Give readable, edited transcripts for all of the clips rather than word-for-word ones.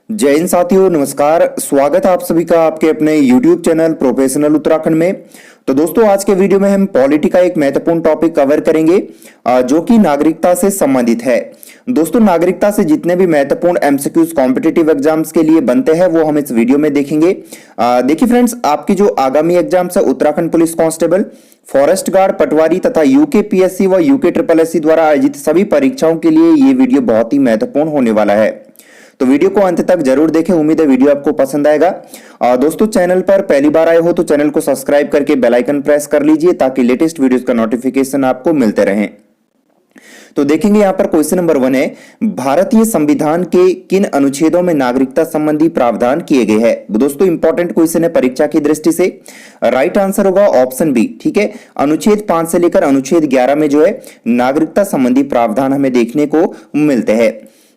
जय हिंद साथियों, नमस्कार। स्वागत है आप सभी का आपके अपने YouTube चैनल प्रोफेशनल उत्तराखंड में। तो दोस्तों, आज के वीडियो में हम पॉलिटी का एक महत्वपूर्ण टॉपिक कवर करेंगे जो कि नागरिकता से संबंधित है। दोस्तों, नागरिकता से जितने भी महत्वपूर्ण एमसीक्यूज कॉम्पिटिटिव एग्जाम्स के लिए बनते हैं वो हम इस वीडियो में देखेंगे। देखिए फ्रेंड्स, आपकी जो आगामी एग्जाम्स है Uttarakhand police constable, forest guard, patwari तथा यूकेपीएससी व यूके ट्रिपल एससी द्वारा आयोजित सभी परीक्षाओं के लिए ये वीडियो बहुत ही महत्वपूर्ण होने वाला है। तो वीडियो को अंत तक जरूर देखें। उम्मीद है वीडियो आपको पसंद आएगा। दोस्तों, चैनल पर पहली बार आए हो तो चैनल को सब्सक्राइब करके बेल आइकन प्रेस कर लीजिए ताकि लेटेस्ट वीडियोस का नोटिफिकेशन आपको मिलते रहे। तो देखेंगे यहाँ पर क्वेश्चन नंबर 1 है, भारतीय संविधान के किन अनुच्छेदों में नागरिकता संबंधी प्रावधान किए गए हैं। दोस्तों, इंपॉर्टेंट क्वेश्चन है परीक्षा की दृष्टि से। राइट आंसर होगा ऑप्शन बी। ठीक है, अनुच्छेद 5 से लेकर अनुच्छेद 11 में जो है नागरिकता संबंधी प्रावधान हमें देखने को मिलते हैं।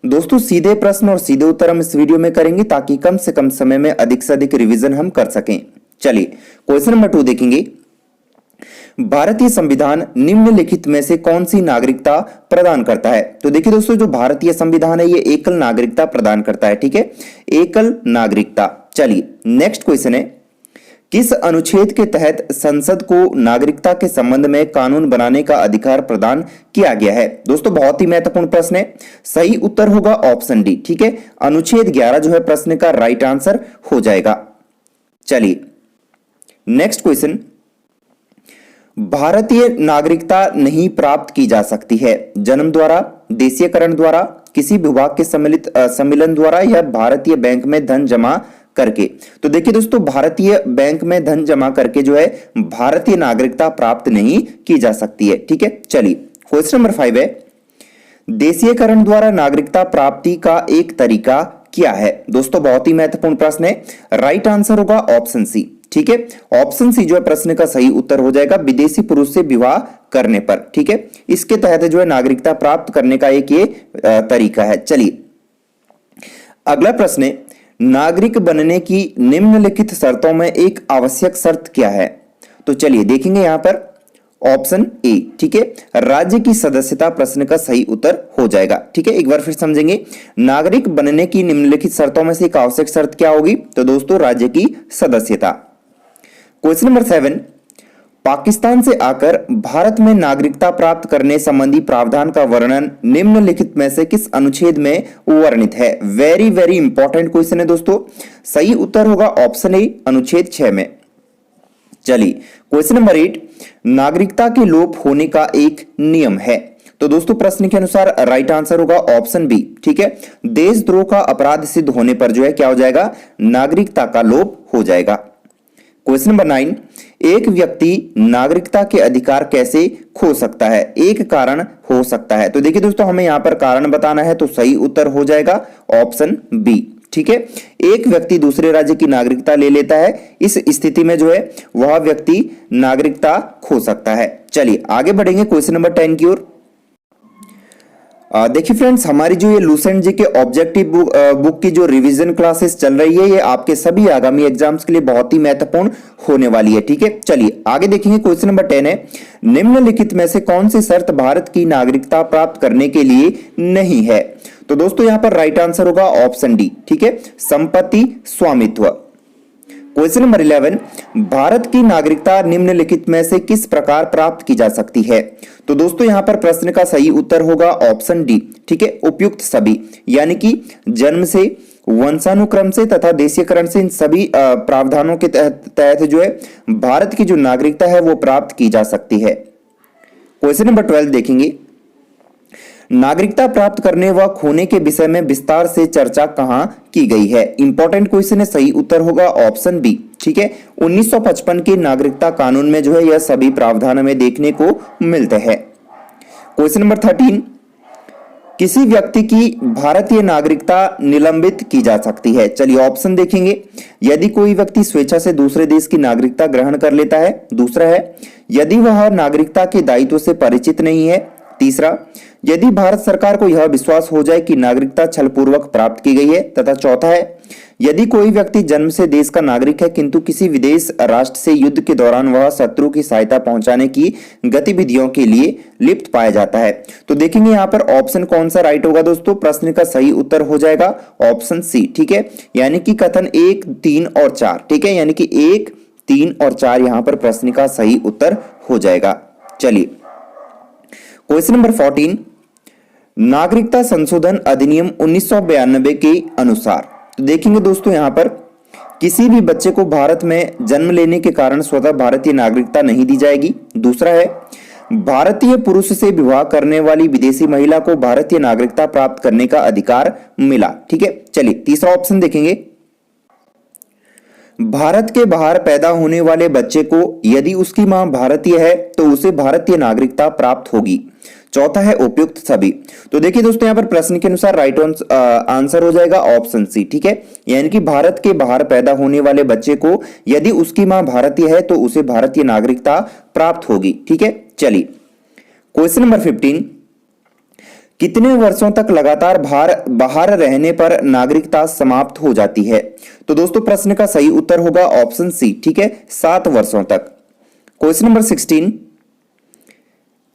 दोस्तों, सीधे प्रश्न और सीधे उत्तर हम इस वीडियो में करेंगे ताकि कम से कम समय में अधिक से अधिक रिवीजन हम कर सकें। चलिए क्वेश्चन नंबर 2 देखेंगे, भारतीय संविधान निम्नलिखित में से कौन सी नागरिकता प्रदान करता है। तो देखिए दोस्तों, जो भारतीय संविधान है ये एकल नागरिकता प्रदान करता है। ठीक है, एकल नागरिकता। चलिए नेक्स्ट क्वेश्चन है, किस अनुच्छेद के तहत संसद को नागरिकता के संबंध में कानून बनाने का अधिकार प्रदान किया गया है। दोस्तों, बहुत ही महत्वपूर्ण प्रश्न है। सही उत्तर होगा ऑप्शन डी। ठीक है, अनुच्छेद 11 जो है प्रश्न का राइट आंसर हो जाएगा। चलिए नेक्स्ट क्वेश्चन, भारतीय नागरिकता नहीं प्राप्त की जा सकती है जन्म द्वारा, देशीयकरण द्वारा, किसी विभाग के सम्मिलन द्वारा या भारतीय बैंक में धन जमा करके। तो देखिए दोस्तों, भारतीय बैंक में धन जमा करके जो है भारतीय नागरिकता प्राप्त नहीं की जा सकती है। ठीक है, चलिए क्वेश्चन नंबर 5 है, देशीयकरण द्वारा नागरिकता प्राप्ति का एक तरीका क्या है। दोस्तों, बहुत ही महत्वपूर्ण प्रश्न है। राइट आंसर होगा ऑप्शन सी। ठीक है, ऑप्शन सी जो है प्रश्न का सही उत्तर हो जाएगा, विदेशी पुरुष से विवाह करने पर। ठीक है, इसके तहत जो है नागरिकता प्राप्त करने का एक ये तरीका है। चलिए अगला प्रश्न है, नागरिक बनने की निम्नलिखित शर्तों में एक आवश्यक शर्त क्या है। तो चलिए देखेंगे यहां पर ऑप्शन ए। ठीक है, राज्य की सदस्यता प्रश्न का सही उत्तर हो जाएगा। ठीक है, एक बार फिर समझेंगे, नागरिक बनने की निम्नलिखित शर्तों में से एक आवश्यक शर्त क्या होगी। तो दोस्तों, राज्य की सदस्यता। क्वेश्चन नंबर 7, पाकिस्तान से आकर भारत में नागरिकता प्राप्त करने संबंधी प्रावधान का वर्णन निम्नलिखित में से किस अनुच्छेद में वर्णित है। वेरी वेरी इंपॉर्टेंट क्वेश्चन है दोस्तों। सही उत्तर होगा ऑप्शन ए, अनुच्छेद 6 में। चलिए क्वेश्चन नंबर 8, नागरिकता के लोप होने का एक नियम है। तो दोस्तों, प्रश्न के अनुसार राइट आंसर होगा ऑप्शन बी। ठीक है, देशद्रोह का अपराध सिद्ध होने पर जो है क्या हो जाएगा, नागरिकता का लोप हो जाएगा। क्वेश्चन नंबर 9, एक व्यक्ति नागरिकता के अधिकार कैसे खो सकता है। एक कारण हो सकता है। तो देखिए दोस्तों, हमें यहां पर कारण बताना है तो सही उत्तर हो जाएगा ऑप्शन बी। ठीक है, एक व्यक्ति दूसरे राज्य की नागरिकता ले लेता है, इस स्थिति में जो है वह व्यक्ति नागरिकता खो सकता है। चलिए आगे बढ़ेंगे क्वेश्चन नंबर 10 की ओर। देखिए फ्रेंड्स, हमारी जो ये लूसेंट जी के ऑब्जेक्टिव बुक की जो रिवीजन क्लासेस चल रही है ये आपके सभी आगामी एग्जाम्स के लिए बहुत ही महत्वपूर्ण होने वाली है। ठीक है, चलिए आगे देखेंगे। क्वेश्चन नंबर 10 है, निम्नलिखित में से कौन सी शर्त भारत की नागरिकता प्राप्त करने के लिए नहीं है। तो दोस्तों, यहां पर राइट आंसर होगा ऑप्शन डी। ठीक है, संपत्ति स्वामित्व। क्वेश्चन नंबर 11, भारत की नागरिकता निम्नलिखित में से किस प्रकार प्राप्त की जा सकती है। तो दोस्तों, यहां पर प्रश्न का सही उत्तर होगा ऑप्शन डी। ठीक है, उपयुक्त सभी, यानी कि जन्म से, वंशानुक्रम से तथा देशीयकरण से, इन सभी प्रावधानों के तहत जो है भारत की जो नागरिकता है वो प्राप्त की जा सकती है। क्वेश्चन नंबर 12 देखेंगे, नागरिकता प्राप्त करने व खोने के विषय में विस्तार से चर्चा कहां की गई है। इंपॉर्टेंट क्वेश्चन है, सही उत्तर होगा ऑप्शन बी। ठीक है, 1955 के नागरिकता कानून में जो है यह सभी प्रावधान हमें देखने को मिलते हैं। क्वेश्चन नंबर 13, किसी व्यक्ति की भारतीय नागरिकता निलंबित की जा सकती है। चलिए ऑप्शन देखेंगे, यदि कोई व्यक्ति स्वेच्छा से दूसरे देश की नागरिकता ग्रहण कर लेता है। दूसरा है, यदि वह नागरिकता के दायित्व से परिचित नहीं है। तीसरा, यदि भारत सरकार को यह विश्वास हो जाए कि नागरिकता छलपूर्वक प्राप्त की गई है। तथा चौथा है, यदि कोई व्यक्ति जन्म से देश का नागरिक है किंतु किसी विदेश राष्ट्र से युद्ध के दौरान वह शत्रु की सहायता पहुंचाने की गतिविधियों के लिए लिप्त पाया जाता है। तो देखेंगे यहाँ पर ऑप्शन कौन सा राइट होगा दोस्तों। प्रश्न का सही उत्तर हो जाएगा ऑप्शन सी, ठीक है, यानी कि कथन 1, 3 और 4, ठीक है, यानी कि 1, 3 और 4 यहां पर प्रश्न का सही उत्तर हो जाएगा। चलिए क्वेश्चन नंबर 14, नागरिकता संशोधन अधिनियम 1992 के अनुसार, तो देखेंगे दोस्तों यहां पर किसी भी बच्चे को भारत में जन्म लेने के कारण स्वतः भारतीय नागरिकता नहीं दी जाएगी। दूसरा है, भारतीय पुरुष से विवाह करने वाली विदेशी महिला को भारतीय नागरिकता प्राप्त करने का अधिकार मिला, ठीक है। चलिए तीसरा ऑप्शन देखेंगे, भारत के बाहर पैदा होने वाले बच्चे को यदि उसकी मां भारतीय है तो उसे भारतीय नागरिकता प्राप्त होगी। चौथा है उपयुक्त सभी। तो देखिए दोस्तों यहां पर प्रश्न के अनुसार राइट आंसर हो जाएगा ऑप्शन सी, ठीक है, यानी कि भारत के बाहर पैदा होने वाले बच्चे को यदि उसकी मां भारतीय है तो उसे भारतीय नागरिकता प्राप्त होगी, ठीक है। चलिए क्वेश्चन नंबर 15, कितने वर्षों तक लगातार बाहर रहने पर नागरिकता समाप्त हो जाती है। तो दोस्तों प्रश्न का सही उत्तर होगा ऑप्शन सी, ठीक है, 7 वर्षों तक। क्वेश्चन नंबर 16,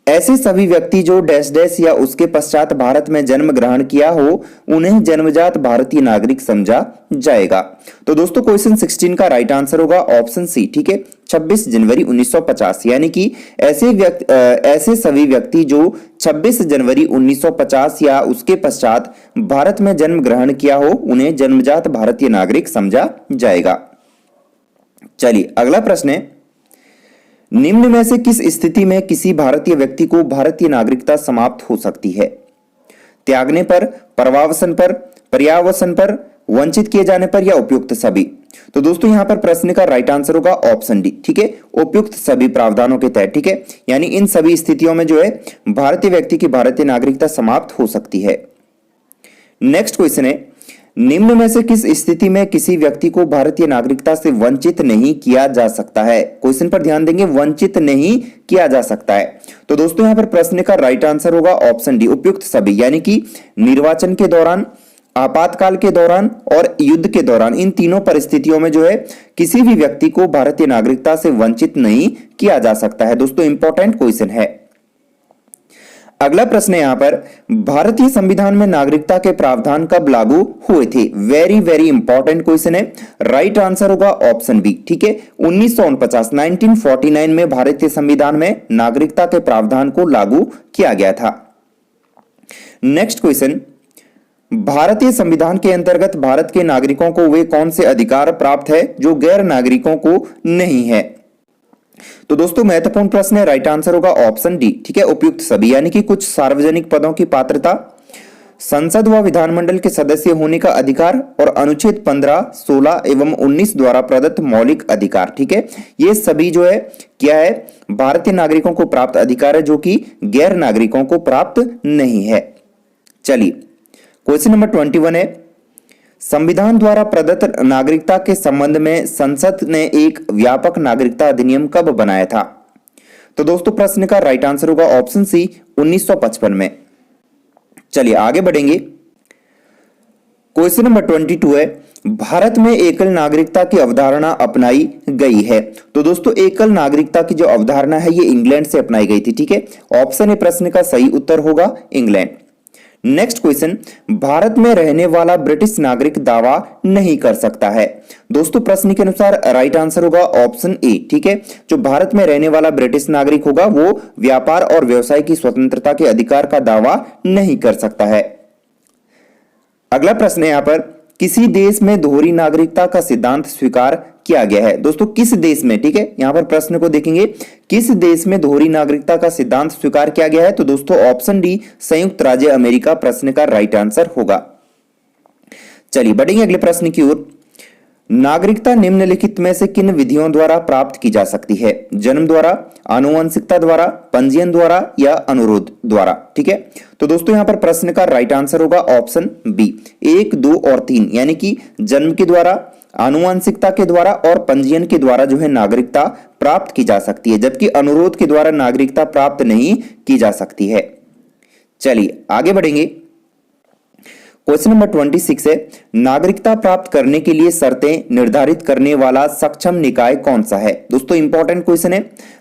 ऐसे सभी व्यक्ति जो डैश डैश या उसके पश्चात भारत में जन्म ग्रहण किया हो उन्हें जन्मजात भारतीय नागरिक समझा जाएगा। तो दोस्तों क्वेश्चन 16 का राइट आंसर होगा ऑप्शन सी, ठीक है, 26 जनवरी 1950, यानी कि ऐसे सभी व्यक्ति जो 26 जनवरी 1950 या उसके पश्चात भारत में जन्म ग्रहण किया हो उन्हें जन्मजात भारतीय नागरिक समझा जाएगा। चलिए अगला प्रश्न है, निम्न में से किस स्थिति में किसी भारतीय व्यक्ति को भारतीय नागरिकता समाप्त हो सकती है। त्यागने पर, प्रवासन पर, पर्यावसन पर, वंचित किए जाने पर या उपयुक्त सभी। तो दोस्तों यहां पर प्रश्न का राइट आंसर होगा ऑप्शन डी, ठीक है, उपयुक्त सभी प्रावधानों के तहत, ठीक है, यानी इन सभी स्थितियों में जो है भारतीय व्यक्ति की भारतीय नागरिकता समाप्त हो सकती है। नेक्स्ट क्वेश्चन है, निम्न में से किस स्थिति में किसी व्यक्ति को भारतीय नागरिकता से वंचित नहीं किया जा सकता है। क्वेश्चन पर ध्यान देंगे, वंचित नहीं किया जा सकता है। तो दोस्तों यहां पर प्रश्न का राइट आंसर होगा ऑप्शन डी, उपयुक्त सभी, यानी कि निर्वाचन के दौरान, आपातकाल के दौरान और युद्ध के दौरान, इन तीनों परिस्थितियों में जो है किसी भी व्यक्ति को भारतीय नागरिकता से वंचित नहीं किया जा सकता है। दोस्तों इंपॉर्टेंट क्वेश्चन है। अगला प्रश्न है यहां पर, भारतीय संविधान में नागरिकता के प्रावधान कब लागू हुए थे। वेरी वेरी इंपॉर्टेंट क्वेश्चन है। राइट आंसर होगा ऑप्शन बी, ठीक है, 1949 में भारतीय संविधान में नागरिकता के प्रावधान को लागू किया गया था। नेक्स्ट क्वेश्चन, भारतीय संविधान के अंतर्गत भारत के नागरिकों को वे कौन से अधिकार प्राप्त है जो गैर नागरिकों को नहीं है। तो दोस्तों महत्वपूर्ण प्रश्न है, राइट आंसर होगा ऑप्शन डी, ठीक है, उपयुक्त सभी, यानी कि कुछ सार्वजनिक पदों की पात्रता, संसद व विधानमंडल के सदस्य होने का अधिकार और अनुच्छेद 15, 16 एवं 19 द्वारा प्रदत्त मौलिक अधिकार, ठीक है, ये सभी जो है क्या है, भारतीय नागरिकों को प्राप्त अधिकार है जो कि गैर नागरिकों को प्राप्त नहीं है। चलिए क्वेश्चन नंबर 21 है, संविधान द्वारा प्रदत्त नागरिकता के संबंध में संसद ने एक व्यापक नागरिकता अधिनियम कब बनाया था। तो दोस्तों प्रश्न का राइट आंसर होगा ऑप्शन सी, 1955 में। चलिए आगे बढ़ेंगे। क्वेश्चन नंबर 22 है, भारत में एकल नागरिकता की अवधारणा अपनाई गई है। तो दोस्तों एकल नागरिकता की जो अवधारणा है ये इंग्लैंड से अपनाई गई थी, ठीक है, ऑप्शन ए प्रश्न का सही उत्तर होगा इंग्लैंड। नेक्स्ट क्वेश्चन, भारत में रहने वाला ब्रिटिश नागरिक दावा नहीं कर सकता है। दोस्तों प्रश्न के अनुसार राइट आंसर होगा ऑप्शन ए, ठीक है, जो भारत में रहने वाला ब्रिटिश नागरिक होगा वो व्यापार और व्यवसाय की स्वतंत्रता के अधिकार का दावा नहीं कर सकता है। अगला प्रश्न है यहां पर, किसी देश में दोहरी नागरिकता का सिद्धांत स्वीकार किया गया है। दोस्तों किस देश में, ठीक है, यहां पर प्रश्न को देखेंगे, किस देश में दोहरी नागरिकता का सिद्धांत स्वीकार किया गया है। तो दोस्तों ऑप्शन डी, संयुक्त राज्य अमेरिका प्रश्न का राइट आंसर होगा। चलिए बढ़ेंगे अगले प्रश्न की ओर। नागरिकता निम्नलिखित में से किन विधियों द्वारा प्राप्त की जा सकती है। जन्म द्वारा, आनुवंशिकता द्वारा, पंजीयन द्वारा या अनुरोध द्वारा, ठीक है। तो दोस्तों यहां पर प्रश्न का राइट आंसर होगा ऑप्शन बी, 1, 2 और 3, यानी कि जन्म के द्वारा, आनुवंशिकता के द्वारा और पंजीयन के द्वारा जो है नागरिकता प्राप्त की जा सकती है, जबकि अनुरोध के द्वारा नागरिकता प्राप्त नहीं की जा सकती है। चलिए आगे बढ़ेंगे। क्वेश्चन नंबर 26 है, नागरिकता प्राप्त करने के लिए शर्तें निर्धारित करने वाला सक्षम निकाय कौन सा है? दोस्तों इंपॉर्टेंट क्वेश्चन है,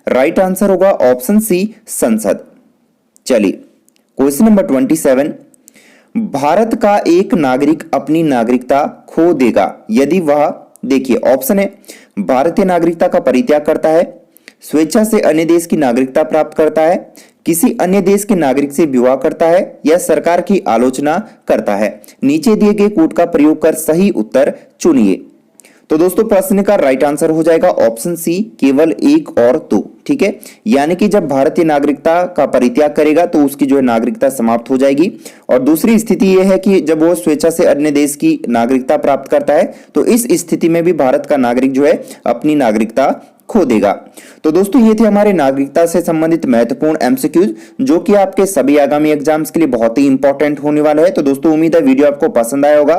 राइट आंसर होगा ऑप्शन सी, संसद। चलिए क्वेश्चन नंबर 27, भारत का एक नागरिक अपनी नागरिकता खो देगा यदि वह, देखिए ऑप्शन है, भारतीय नागरिकता का परित्याग करता है, स्वेच्छा से अन्य देश की नागरिकता प्राप्त करता है, किसी अन्य देश के नागरिक से विवाह करता है, या सरकार की आलोचना करता है। नीचे दिए गए कोड का प्रयोग कर सही उत्तर चुनिए। तो दोस्तों प्रश्न का राइट आंसर हो जाएगा ऑप्शन सी, केवल एक और दो। ठीक है, यानी कि जब भारतीय नागरिकता का परित्याग करेगा तो उसकी जो है नागरिकता समाप्त हो जाएगी। और दूसरी स्थिति यह है कि जब वो स्वेच्छा से अन्य देश की नागरिकता प्राप्त करता है तो इस स्थिति में भी भारत का नागरिक जो है अपनी नागरिकता खो देगा। तो दोस्तों ये थे हमारे नागरिकता से संबंधित महत्वपूर्ण एमसीक्यूज, जो कि आपके सभी आगामी एग्जाम्स के लिए बहुत ही इंपॉर्टेंट होने वाला है। तो दोस्तों उम्मीद है वीडियो आपको पसंद आया होगा।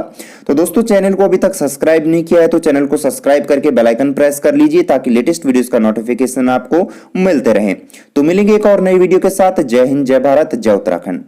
तो दोस्तों चैनल को अभी तक सब्सक्राइब नहीं किया है तो चैनल को सब्सक्राइब करके बेल आइकन प्रेस कर लीजिए ताकि लेटेस्ट वीडियोस का नोटिफिकेशन आपको मिलते रहे। तो मिलेंगे एक और नई वीडियो के साथ। जय हिंद, जय भारत, जय उत्तराखंड।